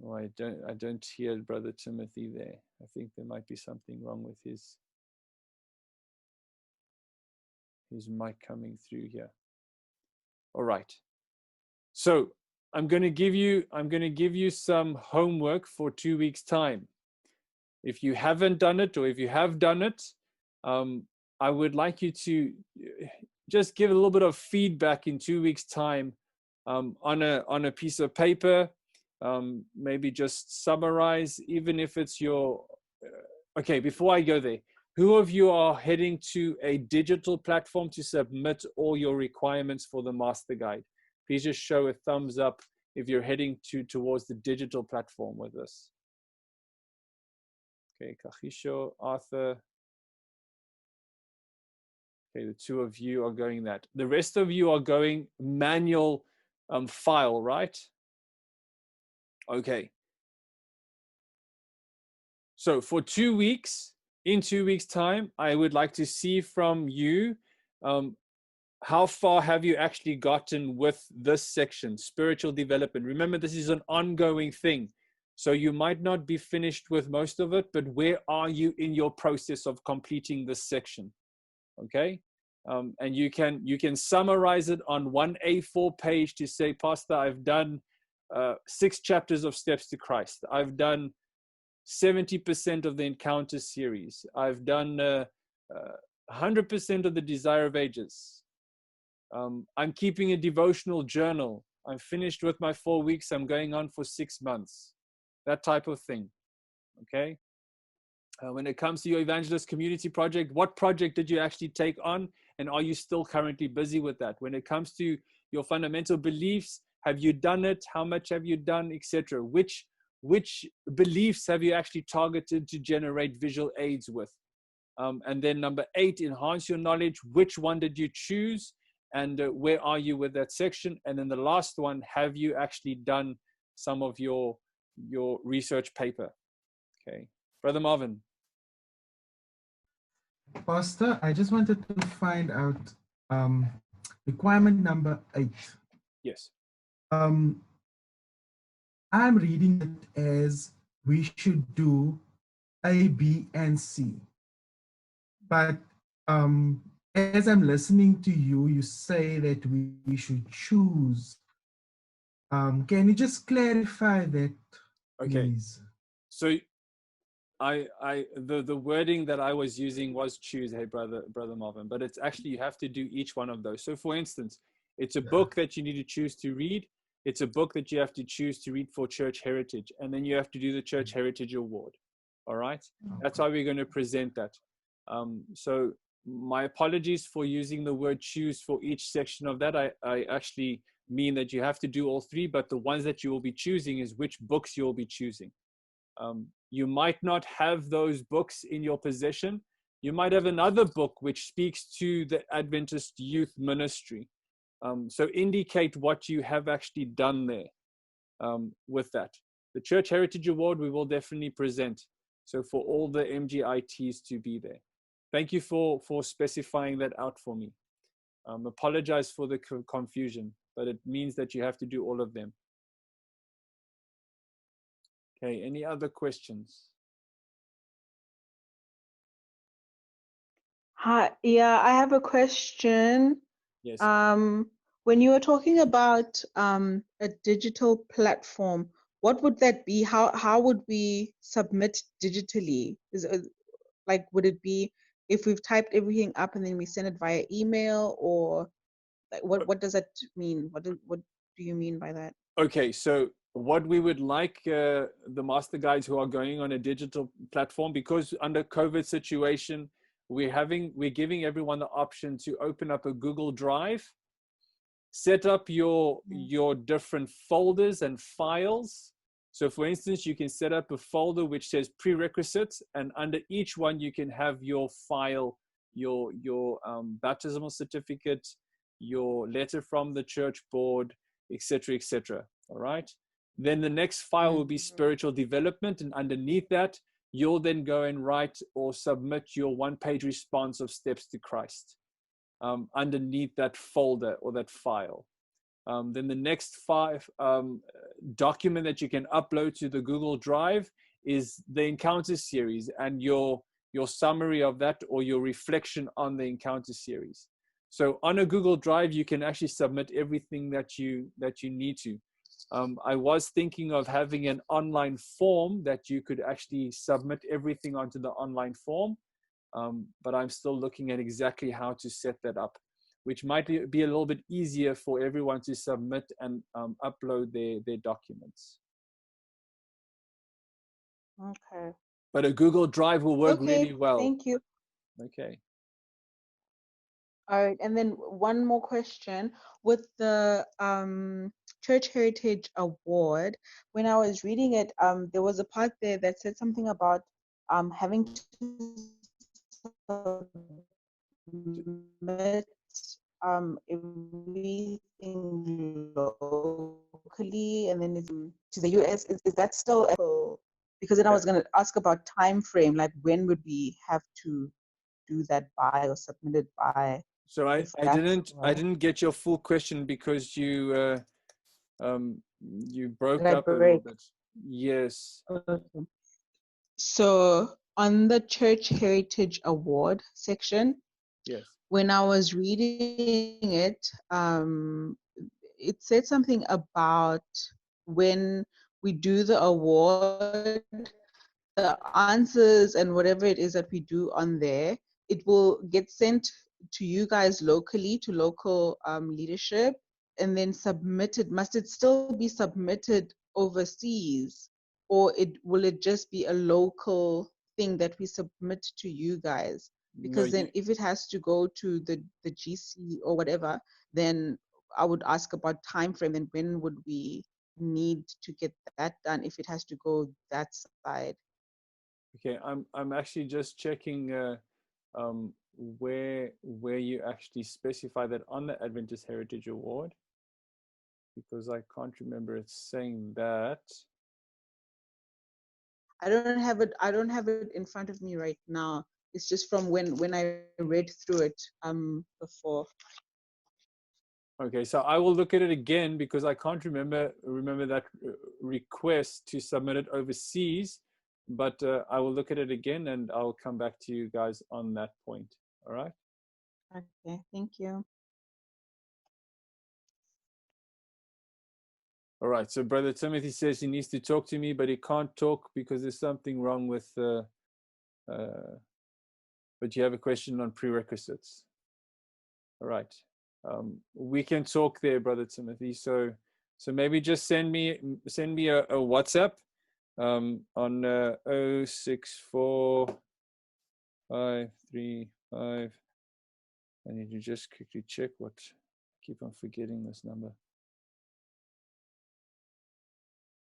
Oh, I don't hear Brother Timothy there. I think there might be something wrong with his mic coming through here. All right. So I'm going to give you some homework for 2 weeks' time. If you haven't done it, or if you have done it, I would like you to just give a little bit of feedback in 2 weeks' time on a piece of paper. Maybe just summarize, even if it's your. Okay, before I go there, who of you are heading to a digital platform to submit all your requirements for the Masterguide? Please just show a thumbs up if you're heading towards the digital platform with us. Okay, Kahisho, Arthur. Okay, the two of you are going that. The rest of you are going manual file, right? Okay. So for 2 weeks, in 2 weeks' time, I would like to see from you, how far have you actually gotten with this section, spiritual development? Remember, this is an ongoing thing. So you might not be finished with most of it, but where are you in your process of completing this section? Okay. And you can summarize it on one A4 page to say, Pastor, I've done 6 chapters of Steps to Christ. I've done 70% of the Encounter series. I've done 100% of the Desire of Ages. I'm keeping a devotional journal. I'm finished with my 4 weeks. I'm going on for 6 months. That type of thing. Okay. When it comes to your evangelist community project, what project did you actually take on? And are you still currently busy with that? When it comes to your fundamental beliefs, have you done it? How much have you done, etc.? Which beliefs have you actually targeted to generate visual aids with? And then number 8, enhance your knowledge. Which one did you choose? And where are you with that section? And then the last one, have you actually done some of your research paper? Okay. Brother Marvin. Pastor, I just wanted to find out requirement number 8. Yes. I'm reading it as we should do A, B, and C. But as I'm listening to you, you say that we should choose. Can you just clarify that, please? Okay. So the wording that I was using was choose, hey brother Marvin, but it's actually you have to do each one of those. So for instance, it's a book that you need to choose to read. It's a book that you have to choose to read for church heritage, and then you have to do the church heritage award. All right, that's how we're going to present that. So my apologies for using the word choose for each section of that. I actually mean that you have to do all 3, but the ones that you will be choosing is which books you will be choosing. You might not have those books in your possession. You might have another book which speaks to the Adventist youth ministry. So indicate what you have actually done there with that. The Church Heritage Award, we will definitely present. So for all the MGITs to be there. Thank you for specifying that out for me. Apologize for the confusion, but it means that you have to do all of them. Okay, any other questions? Hi, yeah, I have a question. Yes. When you were talking about a digital platform, what would that be? How would we submit digitally? Like, would it be if we've typed everything up and then we send it via email, or like, what does that mean? What do you mean by that? Okay, so what we would like the master guides who are going on a digital platform, because under COVID situation, we're giving everyone the option to open up a Google Drive, set up your different folders and files. So for instance, you can set up a folder which says prerequisites, and under each one you can have your file, your baptismal certificate, your letter from the church board, etc., etc. All right. Then the next file will be spiritual development, and underneath that, you'll then go and write or submit your 1-page response of Steps to Christ underneath that folder or that file. Then the next document that you can upload to the Google Drive is the Encounter series and your summary of that, or your reflection on the Encounter series. So on a Google Drive, you can actually submit everything that you need to. I was thinking of having an online form that you could actually submit everything onto the online form, but I'm still looking at exactly how to set that up, which might be a little bit easier for everyone to submit and upload their documents. Okay. But a Google Drive will work really well. Thank you. Okay. All right, and then one more question. With the Church Heritage Award, when I was reading it, there was a part there that said something about having to submit everything locally, and then it's to the US. Is that still Because then I was going to ask about time frame, like when would we have to do that by or submit it by? So I If that's didn't get your full question because you broke Did I up a little break? bit. Yes. Okay. So on the Church Heritage Award section, Yes. when I was reading it, it said something about when we do the award, the answers and whatever it is that we do on there, it will get sent to you guys locally, to local leadership, and then submitted. Must it still be submitted overseas, or will it just be a local thing that we submit to you guys? Because No, then if it has to go to the GC or whatever, then I would ask about time frame and when would we need to get that done if it has to go that side. okay, I'm actually just checking where you actually specify that on the Adventist Heritage Award, because I can't remember it saying that. I don't have it in front of me right now. It's just from when I read through it before. Okay, so I will look at it again because I can't remember that request to submit it overseas, but I will look at it again and I'll come back to you guys on that point. All right. Okay, thank you. All right. So Brother Timothy says he needs to talk to me, but he can't talk because there's something wrong with. But you have a question on prerequisites. All right. We can talk there, Brother Timothy. So maybe just send me a WhatsApp on 064535. I need to just quickly check what. I keep on forgetting this number.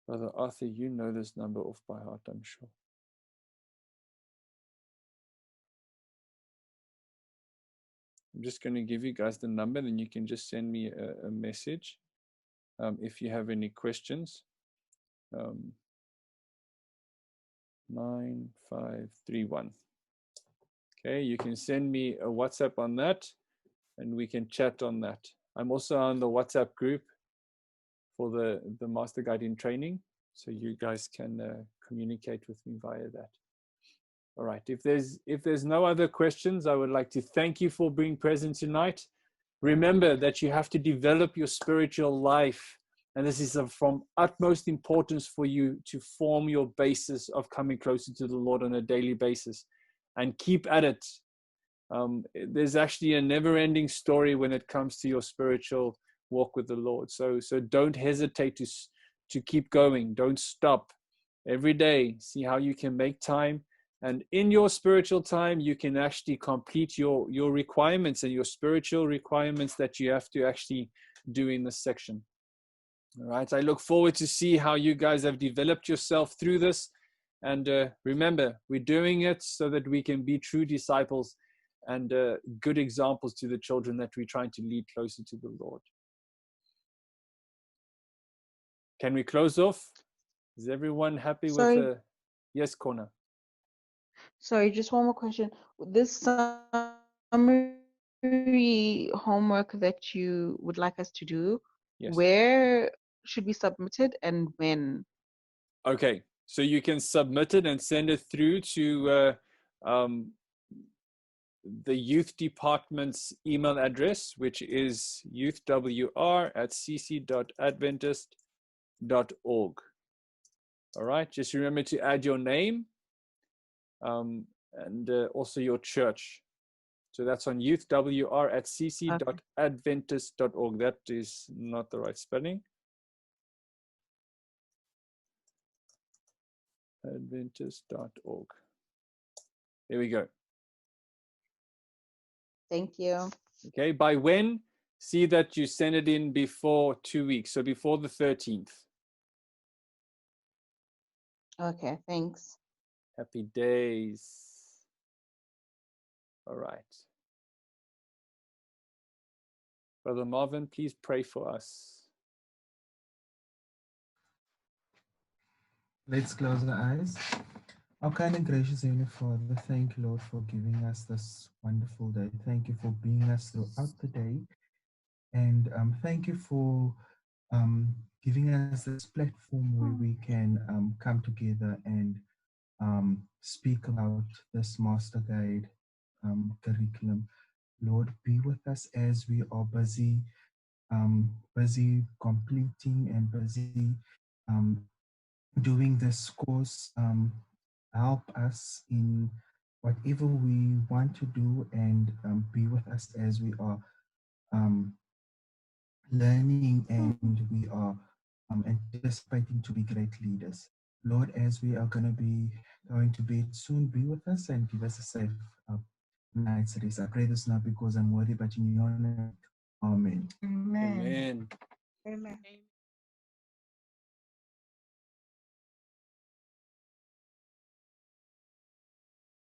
Brother Arthur, you know this number off by heart, I'm sure. I'm just going to give you guys the number, then you can just send me a message if you have any questions. 9531. Okay, you can send me a WhatsApp on that, and we can chat on that. I'm also on the WhatsApp group for the Masterguide in training, so you guys can communicate with me via that. All right, if there's no other questions, I would like to thank you for being present tonight. Remember that you have to develop your spiritual life, and this is from utmost importance for you to form your basis of coming closer to the Lord on a daily basis, and keep at it. There's actually a never-ending story when it comes to your spiritual walk with the Lord. So don't hesitate to keep going. Don't stop. Every day, see how you can make time. And in your spiritual time, you can actually complete your requirements and your spiritual requirements that you have to actually do in this section. All right. I look forward to see how you guys have developed yourself through this. And remember, we're doing it so that we can be true disciples and good examples to the children that we're trying to lead closer to the Lord. Can we close off? Is everyone happy with yes, Kona? Sorry, just one more question. This summary homework that you would like us to do, Yes. where should we submit it and when? Okay, so you can submit it and send it through to the youth department's email address, which is youthwr@cc.adventist.org. All right, just remember to add your name and also your church. So that's on youthwr@cc.adventist.org. That is not the right spelling. Adventist.org. There we go. Thank you. Okay, by when? See that you send it in before 2 weeks, so before the 13th. Okay, thanks. Happy days. All right. Brother Marvin, please pray for us. Let's close our eyes. Our kind and gracious Heavenly Father, thank you, Lord, for giving us this wonderful day. Thank you for being us throughout the day. And thank you for giving us this platform where we can come together and speak about this Master Guide curriculum. Lord, be with us as we are busy completing and busy um, doing this course. Help us in whatever we want to do and be with us as we are um, learning and we are anticipating to be great leaders. Lord, as we are going to bed soon, be with us and give us a safe uh, night's rest. I pray this not because I'm worthy, but in your name. Amen. Amen. Amen. Amen.